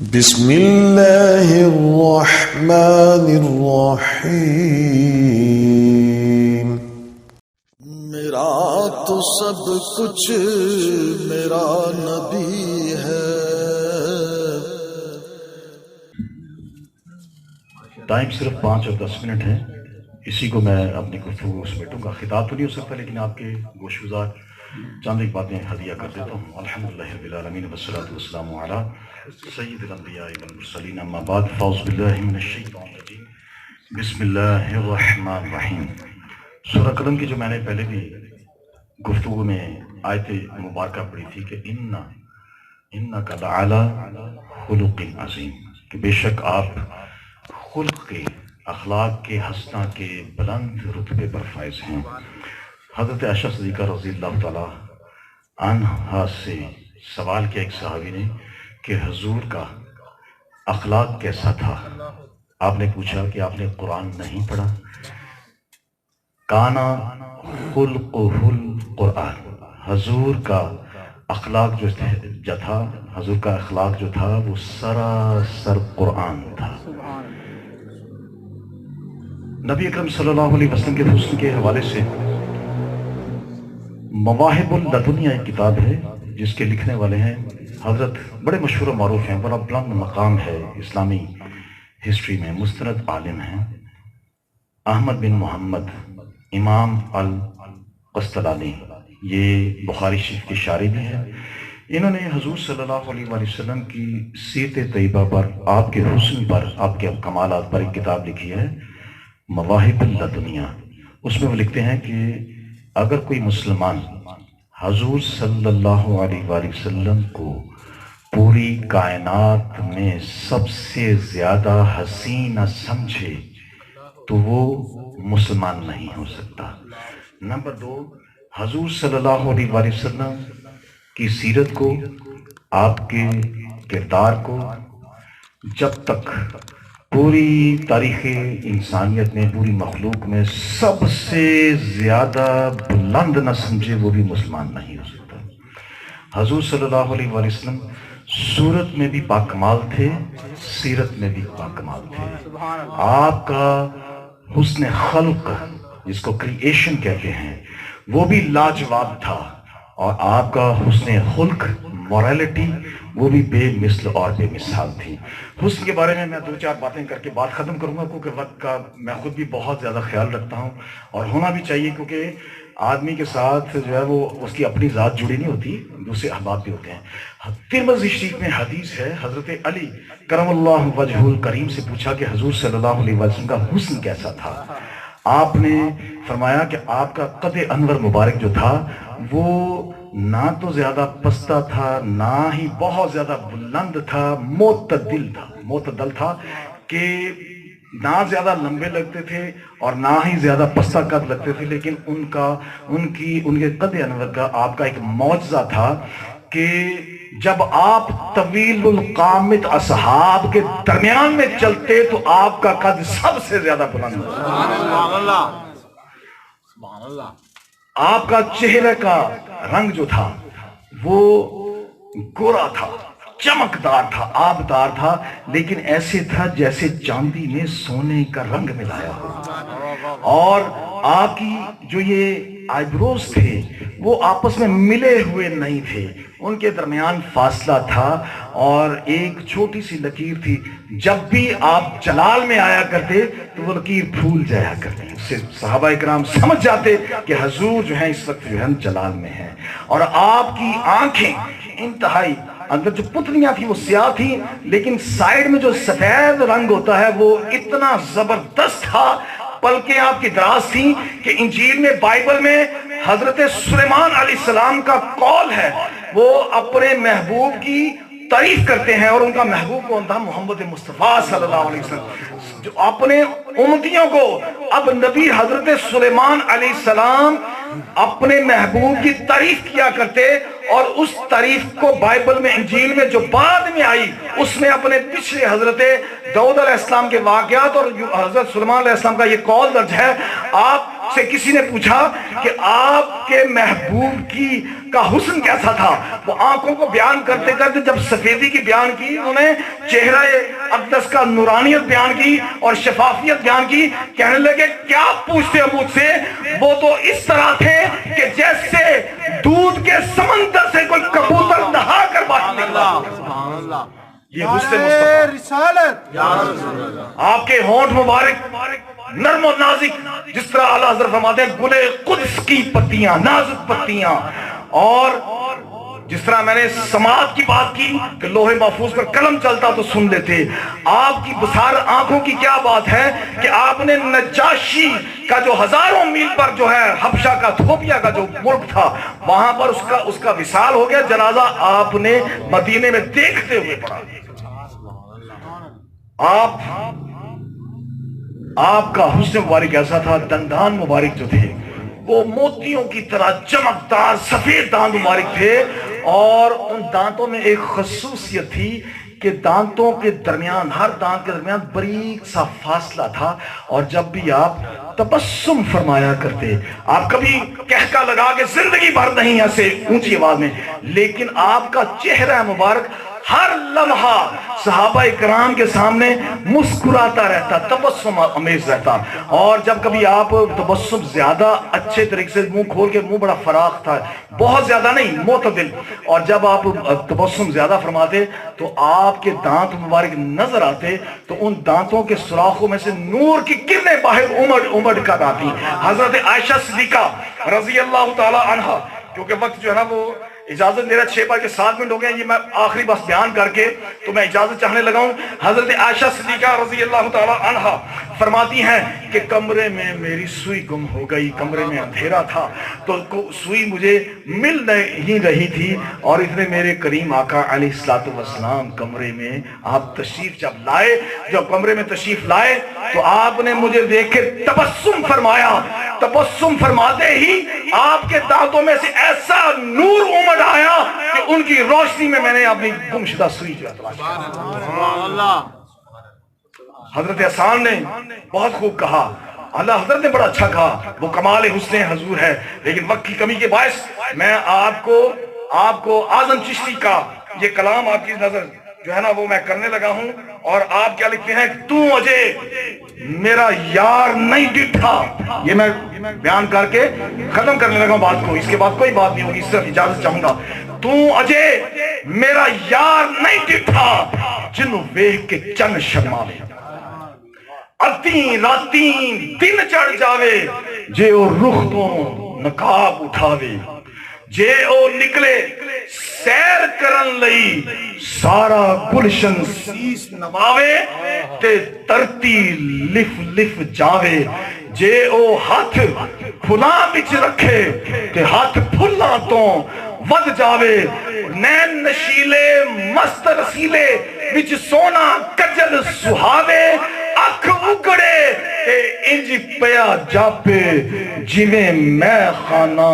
بسم اللہ الرحمن الرحیم۔ میرا تو سب کچھ میرا نبی ہے۔ ٹائم صرف 5 اور 10 منٹ ہے، اسی کو میں اپنی گفتگو سمیٹوں گا۔ خطاب تو نہیں ہو سکتا، لیکن آپ کے گوش گزار چند ایک باتیں ہدیہ کر دیتا ہوں۔ الحمدللہ رب العالمین والصلاة والسلام علی سید الانبیاء والمرسلین، اما بعد، فاعوذ باللہ من الشیطان الرجیم، بسم اللہ الرحمن الرحیم۔ سورہ قلم کی جو میں نے پہلے بھی گفتگو میں آیت مبارکہ پڑھی تھی کہ انک لعلی خلق عظیم، کہ بے شک آپ خلق کے، اخلاق کے، حسنہ کے بلند رتبے پر فائز ہیں۔ حضرت عائشہ صدیقہ رضی اللہ تعالی عنہا سے سوال کیا ایک صحابی نے کہ حضور کا اخلاق کیسا تھا؟ آپ نے پوچھا کہ آپ نے قرآن نہیں پڑھا؟ کانا خلقہ القرآن، حضور کا اخلاق جو تھا، حضور کا اخلاق جو تھا وہ سراسر قرآن تھا۔ نبی اکرم صلی اللہ علیہ وسلم کے حسن کے حوالے سے مواہب اللدنیہ ایک کتاب ہے جس کے لکھنے والے ہیں حضرت، بڑے مشہور و معروف ہیں، بڑا بلند مقام ہے اسلامی ہسٹری میں، مستند عالم ہیں، احمد بن محمد امام القسطلانی۔ یہ بخاری شریف کے شارح بھی ہیں۔ انہوں نے حضور صلی اللہ علیہ وسلم کی سیرت طیبہ پر، آپ کے حسن پر، آپ کے کمالات پر ایک کتاب لکھی ہے، مواہب اللدنیہ۔ اس میں وہ لکھتے ہیں کہ اگر کوئی مسلمان حضور صلی اللہ علیہ وسلم کو پوری کائنات میں سب سے زیادہ حسین نہ سمجھے تو وہ مسلمان نہیں ہو سکتا۔ نمبر 2، حضور صلی اللہ علیہ وسلم کی سیرت کو، آپ کے کردار کو جب تک پوری تاریخ انسانیت میں، پوری مخلوق میں سب سے زیادہ بلند نہ سمجھے، وہ بھی مسلمان نہیں ہو سکتا۔ حضور صلی اللہ علیہ وسلم صورت میں بھی پاکمال تھے، سیرت میں بھی پاکمال تھے۔ آپ کا حسن خلق، جس کو کریشن کہتے ہیں، وہ بھی لاجواب تھا، اور آپ کا حسن خلق، موریلٹی، وہ بھی بے مثل اور بے مثال تھی۔ حسن کے بارے میں 2-4 باتیں کر کے بات ختم کروں گا، کیونکہ وقت کا میں خود بھی بہت زیادہ خیال رکھتا ہوں، اور ہونا بھی چاہیے، کیونکہ آدمی کے ساتھ جو ہے وہ اس کی اپنی ذات جڑی نہیں ہوتی، دوسرے احباب بھی ہوتے ہیں۔ ترمذی شریف میں حدیث ہے، حضرت علی کرم اللہ وجہ الکریم سے پوچھا کہ حضور صلی اللہ علیہ وسلم کا حسن کیسا تھا؟ آپ نے فرمایا کہ آپ کا قد انور مبارک جو تھا وہ نہ تو زیادہ پستہ تھا، نہ ہی بہت زیادہ بلند تھا، معتدل تھا، کہ نہ زیادہ لمبے لگتے تھے اور نہ ہی زیادہ پستہ قد لگتے تھے، لیکن ان کے قد انور کا، آپ کا ایک معجزہ تھا کہ جب آپ طویل القامت اصحاب کے درمیان میں چلتے تو آپ کا قد سب سے زیادہ بلند ہوتا۔ سبحان اللہ۔ آپ کا چہرے کا رنگ جو تھا وہ گورا تھا، چمکدار تھا، آبدار تھا، لیکن ایسے تھا جیسے چاندی نے سونے کا رنگ ملایا ہو۔ اور آپ کی جو یہ آئی بروز تھے وہ آپس میں ملے ہوئے نہیں تھے، ان کے درمیان فاصلہ تھا، اور ایک چھوٹی سی لکیر تھی، جب بھی آپ جلال میں آیا کرتے تو وہ لکیر پھول جایا کرتی، اس سے صحابہ اکرام سمجھ جاتے کہ حضور جو ہیں اس وقت جو ہے جلال میں ہیں۔ اور آپ کی آنکھیں انتہائی، اندر جو پتلیاں تھیں وہ سیاہ تھیں، لیکن سائیڈ میں جو سفید رنگ ہوتا ہے وہ اتنا زبردست تھا، پلکیں آپ کی دراز تھیں کہ انجیل میں، بائبل میں حضرت سلیمان علیہ السلام کا قول ہے، وہ اپنے محبوب کی تعریف کرتے ہیں، اور ان کا محبوب کون تھا؟ محمد مصطفیٰ صلی اللہ علیہ وسلم، جو اپنے امتیوں کو، اب نبی حضرت سلیمان علیہ السلام اپنے محبوب کی تعریف کیا کرتے، اور اس تعریف کو بائبل میں، انجیل میں جو بعد میں آئی، اس میں اپنے پچھلے حضرت داؤد علیہ السلام کے واقعات اور حضرت سلیمان علیہ السلام کا یہ قول درج ہے۔ آپ سے کسی نے پوچھا کہ آپ کے محبوب کا حسن کیسا تھا، وہ آنکھوں کو بیان کرتے کرتے جب سفیدی کی بیان کی، انہوں نے چہرہ اقدس کا نورانیت بیان کی اور شفافیت بیان کی، کہنے لگے کیا پوچھتے ہو مجھ سے، وہ تو اس طرح تھے کہ جیسے دودھ کے سمندر سے کوئی کبوتر نہا کر باہر نکلا۔ یہ حسن مصطفیٰ، آپ کے ہونٹ مبارک نرم و نازک، جس طرح اعلیٰ حضرت فرماتے ہیں گلے قدس کی پتیاں، نازک پتیاں، اور جس طرح میں نے سماعت کی بات کی کہ لوہے محفوظ پر قلم چلتا تو سن لیتے، آپ کی بصار آنکھوں کی کیا بات ہے کہ آپ نے نجاشی کا جو ہزاروں میل پر جو ہے حبشہ کا تھوپیا کا جو ملک تھا، وہاں پر اس کا وصال ہو گیا، جنازہ آپ نے مدینے میں دیکھتے ہوئے پڑھا۔ آپ کا حسن مبارک ایسا تھا، دندان مبارک جو تھے وہ موتیوں کی طرح چمکدار سفید دانت مبارک تھے، اور ان دانتوں میں ایک خصوصیت تھی کہ دانتوں کے درمیان، ہر دانت کے درمیان باریک سا فاصلہ تھا، اور جب بھی آپ تبسم فرمایا کرتے، آپ کبھی کہکا لگا کے زندگی بھر نہیں ایسے اونچی آواز میں، لیکن آپ کا چہرہ مبارک ہر لمحہ صحابہ کرام کے سامنے مسکراتا رہتا، تبسم امیز رہتا، اور جب کبھی آپ تبسم زیادہ اچھے طریقے سے منہ کھول کے، منہ بڑا فراخ تھا، بہت زیادہ نہیں، معتدل، اور جب آپ تبسم زیادہ فرماتے تو آپ کے دانت مبارک نظر آتے، تو ان دانتوں کے سوراخوں میں سے نور کی کرنیں باہر امڑ کر آتی۔ حضرت عائشہ صدیقہ رضی اللہ تعالی عنہ، کیونکہ وقت جو ہے نا وہ اجازت میرا 6:07 ہو گیا، یہ میں آخری بس بیان کر کے تو میں اجازت چاہنے لگا ہوں۔ حضرت عائشہ صدیقہ رضی اللہ تعالی عنہ فرماتی ہیں کہ کمرے میں میری سوئی گم ہو گئی، کمرے میں اندھیرا تھا تو سوئی مجھے مل نہیں رہی تھی، اور اتنے میرے کریم آقا علیہ الصلوۃ والسلام کمرے میں آپ تشریف جب لائے، جب کمرے میں تشریف لائے تو آپ نے مجھے دیکھ کے تبسم فرمایا، تبسم فرماتے ہی آپ کے دانتوں میں سے ایسا نور امڑ آیا کہ ان کی روشنی میں نے اپنی گمشدہ سوئی جو تلاش کی۔ حضرت حسان نے بہت خوب کہا، اللہ حضرت نے بڑا اچھا کہا، وہ کمال حسن حضور ہے، لیکن وقت کی کمی کے باعث میں آپ کو اعظم چشتی کا یہ کلام آپ کی نظر جو ہے نا وہ میں کرنے لگا ہوں، اور آپ کیا لکھتے ہیں، تو اجے میرا یار نہیں ڈٹھا، یہ میں بیان کر کے ختم کرنے لگا ہوں بات کو، اس کے بعد کوئی بات نہیں ہوگی، صرف اجازت چاہوں گا۔ تو اجے میرا یار نہیں ڈٹھا، جنوں ویکھ کے چن شرماوے، ادیں راتیں دن چڑھ جاوے، جے او رخ تو نقاب اٹھاوے، جے او نکلے سیر کرن لئی سارا گلشن سیس نواوے، تے ترتی لف لف جاوے، جے او ہاتھ پھلاں وچ رکھے تے ہاتھ پھلاں تو ود جاوے، نین نشیلے مست رسیلے وچ سونا کجل سہاوے، اکھ اگڑے تے انج پیا جاپے جویں میں خانہ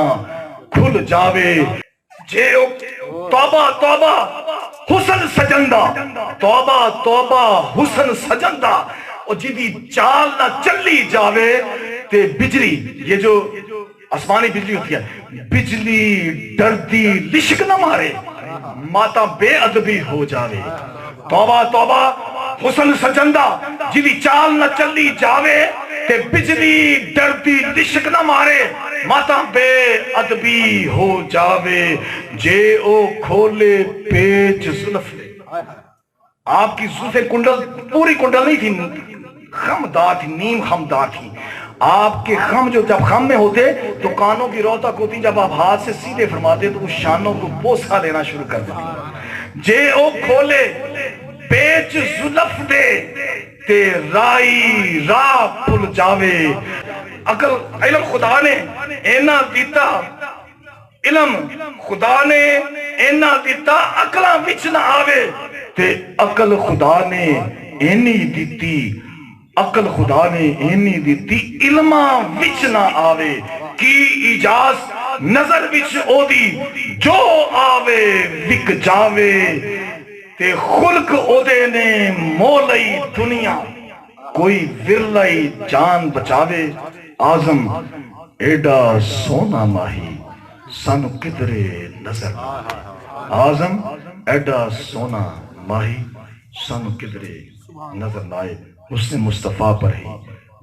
کھل جاوے، جے او توبہ توبہ حسن سجندہ، توبہ توبہ حسن سجندہ، اور جدی چال نہ چلی جاوے تے بجلی، یہ جو آسمانی بجلی ہوتی ہے، بجلی ڈردی لشک نہ مارے، ماتا بے ادبی ہو جاوے، توبہ توبہ حسن سجندہ، جدی چال نہ چلی جاوے تے بجلی ڈردی لشک نہ مارے، ماتا بے ادبی ہو جاوے، جے او کھولے پیچ زلف لے۔ آپ کی زلفیں کنڈل، پوری کنڈل نہیں تھی، خمدار تھی، نیم خمدار تھی، آپ کے خم جو جب خم میں ہوتے تو کانوں کی روتک ہوتی، جب آپ ہاتھ سے سیدھے فرماتے تو اس شانوں کو بوسہ لینا شروع کر دیتے۔ جے او کھولے پیچ زلف دے تے رائی راہ پھل جاوے، عقل علم خدا نے اینا دیتا، علم خدا نے اینا دیتا، عقلاں وچ نہ آوے، تے عقل خدا نے اینی دیتی، عقل خدا نے اینی دیتی، علماں وچ نہ آوے، کی ایجاز نظر وچ او دی، جو آوے وک جاوے، تے خلق او دے نے مولئی دنیا، کوئی ورلئی جان بچاوے، آزم ایڈا سونا ماہی سانو کدرے نظر آئے، آزم ایڈا سونا ماہی سانو کدرے نظر آئے۔ حسن مصطفیٰ پر ہی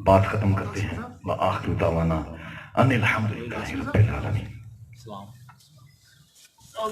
بات ختم کرتے ہیں۔ وآخر دعوانا ان الحمدللہ رب العالمین۔